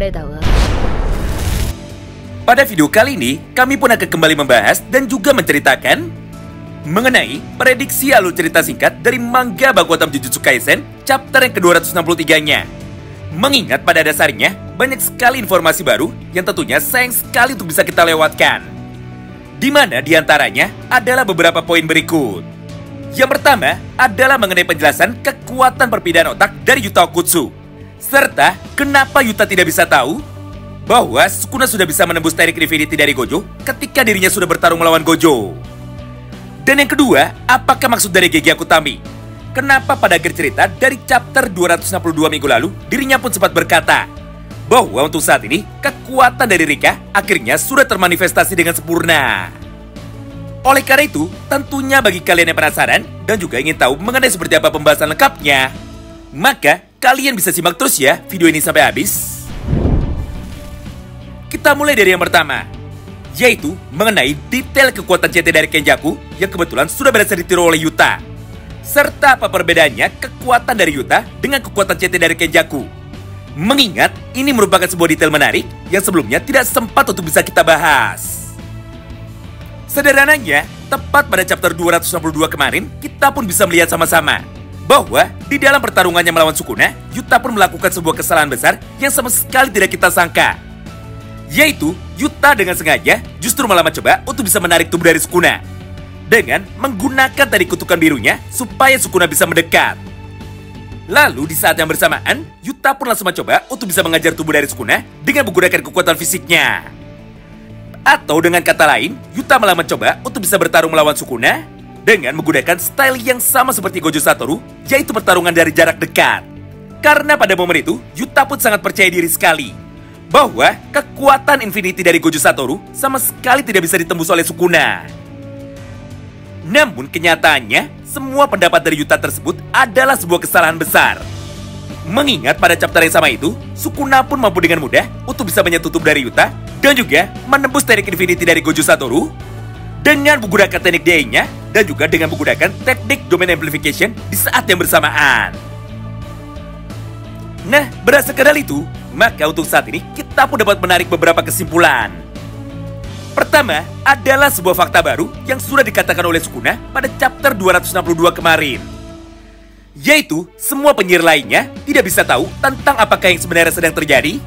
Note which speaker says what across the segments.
Speaker 1: 类的鹅。
Speaker 2: Pada video kali ini, kami pun akan kembali membahas dan juga menceritakan mengenai prediksi alur cerita singkat dari manga Bakuatam Jujutsu Kaisen chapter yang ke-263-nya. Mengingat pada dasarnya, banyak sekali informasi baru yang tentunya sayang sekali untuk bisa kita lewatkan. Di mana diantaranya adalah beberapa poin berikut. Yang pertama adalah mengenai penjelasan kekuatan perpindahan otak dari Yuta Okkotsu. Serta kenapa Yuta tidak bisa tahu bahwa Sukuna sudah bisa menembus teknik Infinity dari Gojo ketika dirinya sudah bertarung melawan Gojo. Dan yang kedua, apakah maksud dari Gege Akutami? Kenapa pada akhir cerita dari chapter 262 minggu lalu, dirinya pun sempat berkata bahwa untuk saat ini, kekuatan dari Rika akhirnya sudah termanifestasi dengan sempurna. Oleh karena itu, tentunya bagi kalian yang penasaran dan juga ingin tahu mengenai seperti apa pembahasan lengkapnya, maka kalian bisa simak terus ya video ini sampai habis. Kita mulai dari yang pertama, yaitu mengenai detail kekuatan CT dari Kenjaku yang kebetulan sudah berhasil ditiru oleh Yuta. Serta apa perbedaannya kekuatan dari Yuta dengan kekuatan CT dari Kenjaku. Mengingat ini merupakan sebuah detail menarik yang sebelumnya tidak sempat untuk bisa kita bahas. Sederhananya, tepat pada chapter 262 kemarin, kita pun bisa melihat sama-sama bahwa di dalam pertarungannya melawan Sukuna, Yuta pun melakukan sebuah kesalahan besar yang sama sekali tidak kita sangka. Yaitu, Yuta dengan sengaja justru malah mencoba untuk bisa menarik tubuh dari Sukuna dengan menggunakan tadi kutukan birunya supaya Sukuna bisa mendekat. Lalu di saat yang bersamaan, Yuta pun langsung mencoba untuk bisa mengajar tubuh dari Sukuna dengan menggunakan kekuatan fisiknya. Atau dengan kata lain, Yuta malah mencoba untuk bisa bertarung melawan Sukuna dengan menggunakan style yang sama seperti Gojo Satoru, yaitu pertarungan dari jarak dekat. Karena pada momen itu, Yuta pun sangat percaya diri sekali bahwa kekuatan Infinity dari Gojo Satoru sama sekali tidak bisa ditembus oleh Sukuna. Namun kenyataannya, semua pendapat dari Yuta tersebut adalah sebuah kesalahan besar. Mengingat pada chapter yang sama itu, Sukuna pun mampu dengan mudah untuk bisa menyentuh tubuh dari Yuta dan juga menembus teknik Infinity dari Gojo Satoru dengan menggunakan teknik DA-nya dan juga dengan menggunakan teknik Domain Amplification di saat yang bersamaan. Nah, berdasarkan hal itu, maka untuk saat ini kita pun dapat menarik beberapa kesimpulan. Pertama, adalah sebuah fakta baru yang sudah dikatakan oleh Sukuna pada chapter 262 kemarin. Yaitu, semua penyihir lainnya tidak bisa tahu tentang apakah yang sebenarnya sedang terjadi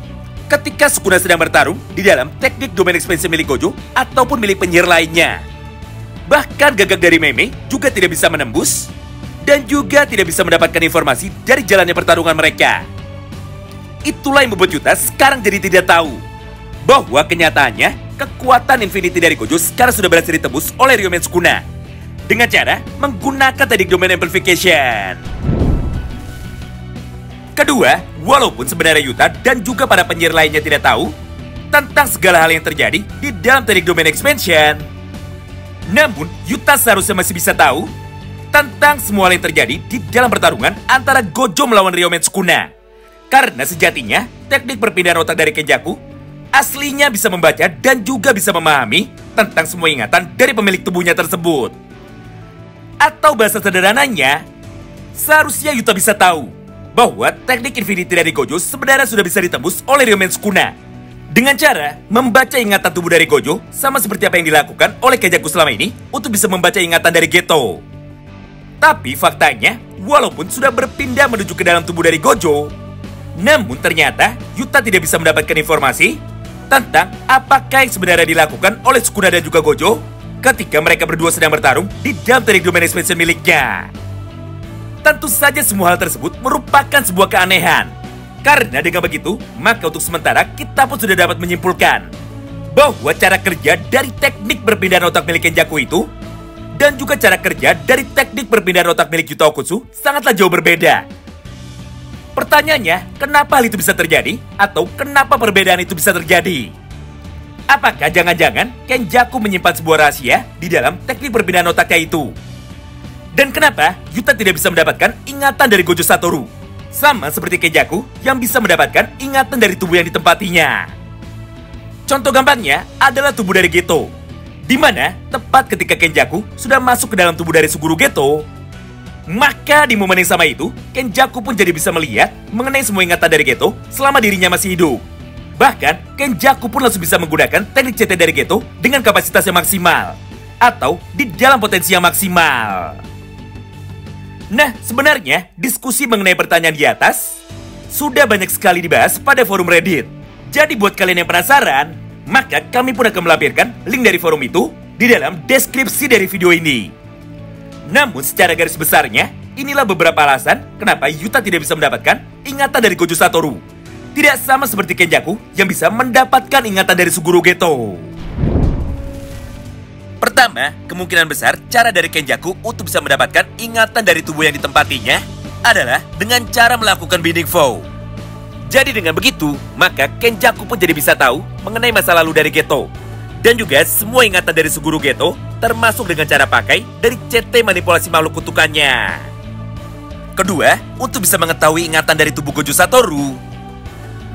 Speaker 2: ketika Sukuna sedang bertarung di dalam teknik Domain Expansion milik Gojo ataupun milik penyihir lainnya. Bahkan Gagak dari Meme juga tidak bisa menembus dan juga tidak bisa mendapatkan informasi dari jalannya pertarungan mereka. Itulah yang membuat Yuta sekarang jadi tidak tahu bahwa kenyataannya kekuatan Infinity dari Gojo sekarang sudah berhasil ditembus oleh Ryomen Sukuna dengan cara menggunakan teknik Domain Amplification. Kedua, walaupun sebenarnya Yuta dan juga para penyihir lainnya tidak tahu tentang segala hal yang terjadi di dalam teknik Domain Expansion, namun Yuta seharusnya masih bisa tahu tentang semua hal yang terjadi di dalam pertarungan antara Gojo melawan Ryomen Sukuna. Karena sejatinya, teknik perpindahan otak dari Kenjaku aslinya bisa membaca dan juga bisa memahami tentang semua ingatan dari pemilik tubuhnya tersebut. Atau bahasa sederhananya, seharusnya Yuta bisa tahu bahwa teknik Infinity dari Gojo sebenarnya sudah bisa ditembus oleh Ryomen Sukuna dengan cara membaca ingatan tubuh dari Gojo sama seperti apa yang dilakukan oleh Kenjaku selama ini untuk bisa membaca ingatan dari Geto. Tapi faktanya, walaupun sudah berpindah menuju ke dalam tubuh dari Gojo, namun ternyata Yuta tidak bisa mendapatkan informasi tentang apakah yang sebenarnya dilakukan oleh Sukuna dan juga Gojo ketika mereka berdua sedang bertarung di dalam teknik Domain Expansion miliknya. Tentu saja semua hal tersebut merupakan sebuah keanehan. Karena dengan begitu, maka untuk sementara kita pun sudah dapat menyimpulkan bahwa cara kerja dari teknik perpindahan otak milik Kenjaku itu dan juga cara kerja dari teknik perpindahan otak milik Yuta Okkotsu sangatlah jauh berbeda. Pertanyaannya, kenapa hal itu bisa terjadi? Atau kenapa perbedaan itu bisa terjadi? Apakah jangan-jangan Kenjaku menyimpan sebuah rahasia di dalam teknik perpindahan otaknya itu? Dan kenapa Yuta tidak bisa mendapatkan ingatan dari Gojo Satoru? Sama seperti Kenjaku yang bisa mendapatkan ingatan dari tubuh yang ditempatinya. Contoh gampangnya adalah tubuh dari Geto, di mana tepat ketika Kenjaku sudah masuk ke dalam tubuh dari Suguru Geto, maka di momen yang sama itu, Kenjaku pun jadi bisa melihat mengenai semua ingatan dari Geto selama dirinya masih hidup. Bahkan, Kenjaku pun langsung bisa menggunakan teknik CT dari Geto dengan kapasitas yang maksimal. Atau di dalam potensi yang maksimal. Nah, sebenarnya diskusi mengenai pertanyaan di atas sudah banyak sekali dibahas pada forum Reddit. Jadi buat kalian yang penasaran, maka kami pun akan melampirkan link dari forum itu di dalam deskripsi dari video ini. Namun secara garis besarnya, inilah beberapa alasan kenapa Yuta tidak bisa mendapatkan ingatan dari Gojo Satoru. Tidak sama seperti Kenjaku yang bisa mendapatkan ingatan dari Suguru Geto. Pertama, kemungkinan besar cara dari Kenjaku untuk bisa mendapatkan ingatan dari tubuh yang ditempatinya adalah dengan cara melakukan binding vow. Jadi dengan begitu, maka Kenjaku pun jadi bisa tahu mengenai masa lalu dari Geto. Dan juga semua ingatan dari Suguru Geto, termasuk dengan cara pakai dari CT manipulasi makhluk kutukannya. Kedua, untuk bisa mengetahui ingatan dari tubuh Gojo Satoru,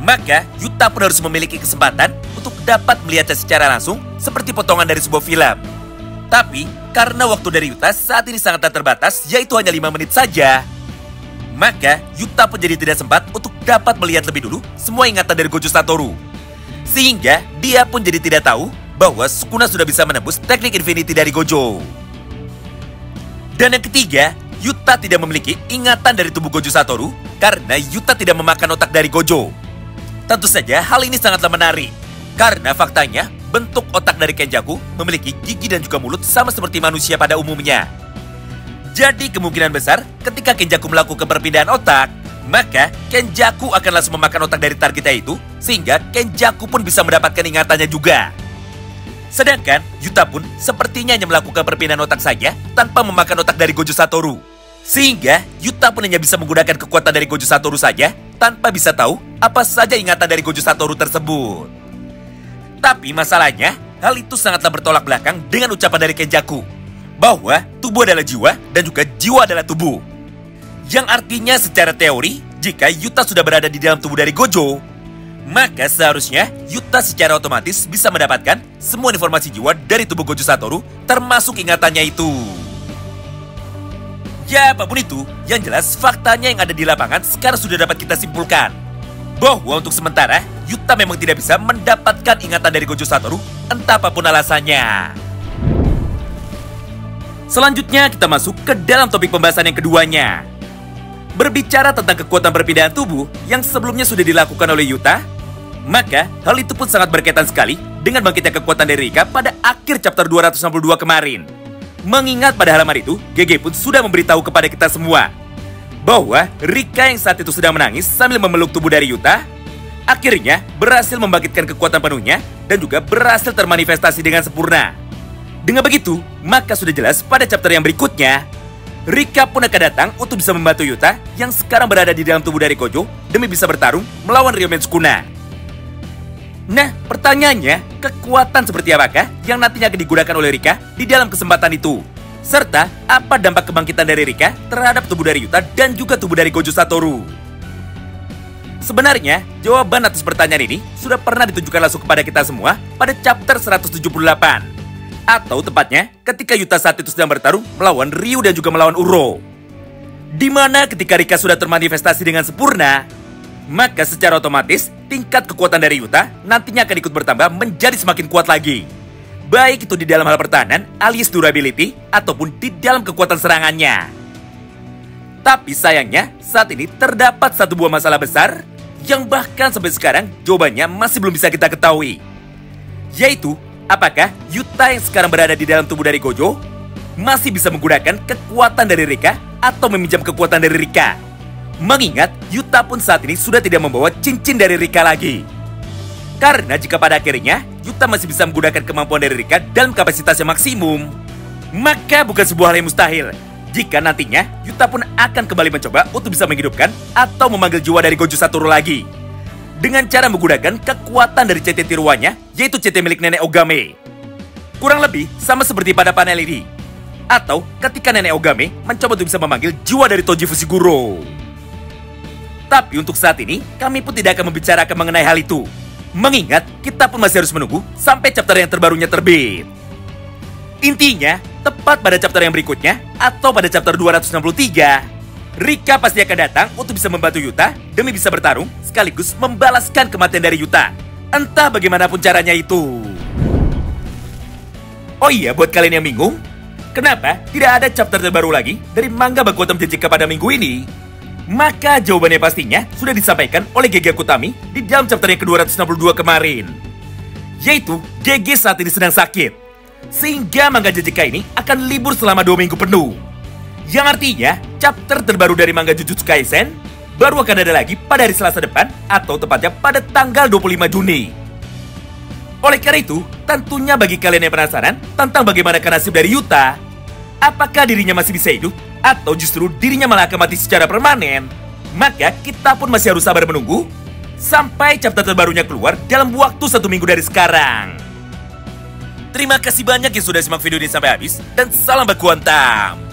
Speaker 2: maka Yuta pun harus memiliki kesempatan untuk dapat melihatnya secara langsung seperti potongan dari sebuah film. Tapi, karena waktu dari Yuta saat ini sangat terbatas, yaitu hanya 5 menit saja, maka Yuta pun jadi tidak sempat untuk dapat melihat lebih dulu semua ingatan dari Gojo Satoru. Sehingga dia pun jadi tidak tahu bahwa Sukuna sudah bisa menembus teknik Infinity dari Gojo. Dan yang ketiga, Yuta tidak memiliki ingatan dari tubuh Gojo Satoru karena Yuta tidak memakan otak dari Gojo. Tentu saja hal ini sangatlah menarik, karena faktanya bentuk otak dari Kenjaku memiliki gigi dan juga mulut sama seperti manusia pada umumnya. Jadi kemungkinan besar ketika Kenjaku melakukan perpindahan otak, maka Kenjaku akan langsung memakan otak dari targetnya itu, sehingga Kenjaku pun bisa mendapatkan ingatannya juga. Sedangkan Yuta pun sepertinya hanya melakukan perpindahan otak saja tanpa memakan otak dari Gojo Satoru. Sehingga Yuta pun hanya bisa menggunakan kekuatan dari Gojo Satoru saja tanpa bisa tahu apa saja ingatan dari Gojo Satoru tersebut. Tapi masalahnya, hal itu sangatlah bertolak belakang dengan ucapan dari Kenjaku bahwa tubuh adalah jiwa dan juga jiwa adalah tubuh. Yang artinya secara teori, jika Yuta sudah berada di dalam tubuh dari Gojo, maka seharusnya Yuta secara otomatis bisa mendapatkan semua informasi jiwa dari tubuh Gojo Satoru, termasuk ingatannya itu. Ya, apapun itu, yang jelas faktanya yang ada di lapangan sekarang sudah dapat kita simpulkan bahwa untuk sementara, Yuta memang tidak bisa mendapatkan ingatan dari Gojo Satoru, entah apapun alasannya. Selanjutnya kita masuk ke dalam topik pembahasan yang keduanya. Berbicara tentang kekuatan perpindahan tubuh yang sebelumnya sudah dilakukan oleh Yuta, maka hal itu pun sangat berkaitan sekali dengan bangkitnya kekuatan dari Rika pada akhir chapter 262 kemarin. Mengingat pada halaman itu, GG pun sudah memberitahu kepada kita semua bahwa Rika yang saat itu sedang menangis sambil memeluk tubuh dari Yuta, akhirnya berhasil membangkitkan kekuatan penuhnya dan juga berhasil termanifestasi dengan sempurna. Dengan begitu, maka sudah jelas pada chapter yang berikutnya, Rika pun akan datang untuk bisa membantu Yuta yang sekarang berada di dalam tubuh dari Gojo demi bisa bertarung melawan Ryomen Sukuna. Nah, pertanyaannya, kekuatan seperti apakah yang nantinya akan digunakan oleh Rika di dalam kesempatan itu? Serta, apa dampak kebangkitan dari Rika terhadap tubuh dari Yuta dan juga tubuh dari Gojo Satoru? Sebenarnya, jawaban atas pertanyaan ini sudah pernah ditunjukkan langsung kepada kita semua pada chapter 178. Atau tepatnya, ketika Yuta saat itu sedang bertarung melawan Ryu dan juga melawan Uro. Di mana ketika Rika sudah termanifestasi dengan sempurna, maka secara otomatis tingkat kekuatan dari Yuta nantinya akan ikut bertambah menjadi semakin kuat lagi. Baik itu di dalam hal pertahanan alias durability ataupun di dalam kekuatan serangannya. Tapi sayangnya saat ini terdapat satu buah masalah besar yang bahkan sampai sekarang jawabannya masih belum bisa kita ketahui. Yaitu, apakah Yuta yang sekarang berada di dalam tubuh dari Gojo masih bisa menggunakan kekuatan dari Rika atau meminjam kekuatan dari Rika? Mengingat Yuta pun saat ini sudah tidak membawa cincin dari Rika lagi. Karena jika pada akhirnya Yuta masih bisa menggunakan kemampuan dari Rika dalam kapasitas yang maksimum, maka bukan sebuah hal yang mustahil jika nantinya Yuta pun akan kembali mencoba untuk bisa menghidupkan atau memanggil jiwa dari Gojo Satoru lagi dengan cara menggunakan kekuatan dari CT tiruannya, yaitu CT milik Nenek Ogame. Kurang lebih sama seperti pada panel ini, atau ketika Nenek Ogame mencoba untuk bisa memanggil jiwa dari Toji Fushiguro. Tapi untuk saat ini, kami pun tidak akan membicarakan mengenai hal itu. Mengingat, kita pun masih harus menunggu sampai chapter yang terbarunya terbit. Intinya, tepat pada chapter yang berikutnya, atau pada chapter 263, Rika pasti akan datang untuk bisa membantu Yuta demi bisa bertarung, sekaligus membalaskan kematian dari Yuta. Entah bagaimanapun caranya itu. Oh iya, buat kalian yang bingung, kenapa tidak ada chapter terbaru lagi dari manga Bakuotom Jejika pada minggu ini? Maka jawabannya pastinya sudah disampaikan oleh GG Akutami di dalam chapter yang ke-262 kemarin. Yaitu, GG saat ini sedang sakit. Sehingga manga Jejika ini akan libur selama 2 minggu penuh. Yang artinya, chapter terbaru dari manga Jujutsu Kaisen baru akan ada lagi pada hari Selasa depan, atau tepatnya pada tanggal 25 Juni. Oleh karena itu, tentunya bagi kalian yang penasaran tentang bagaimana nasib dari Yuta, apakah dirinya masih bisa hidup, atau justru dirinya malah akan mati secara permanen, maka kita pun masih harus sabar menunggu sampai chapter terbarunya keluar dalam waktu 1 minggu dari sekarang. Terima kasih banyak yang sudah simak video ini sampai habis, dan salam baku hantam!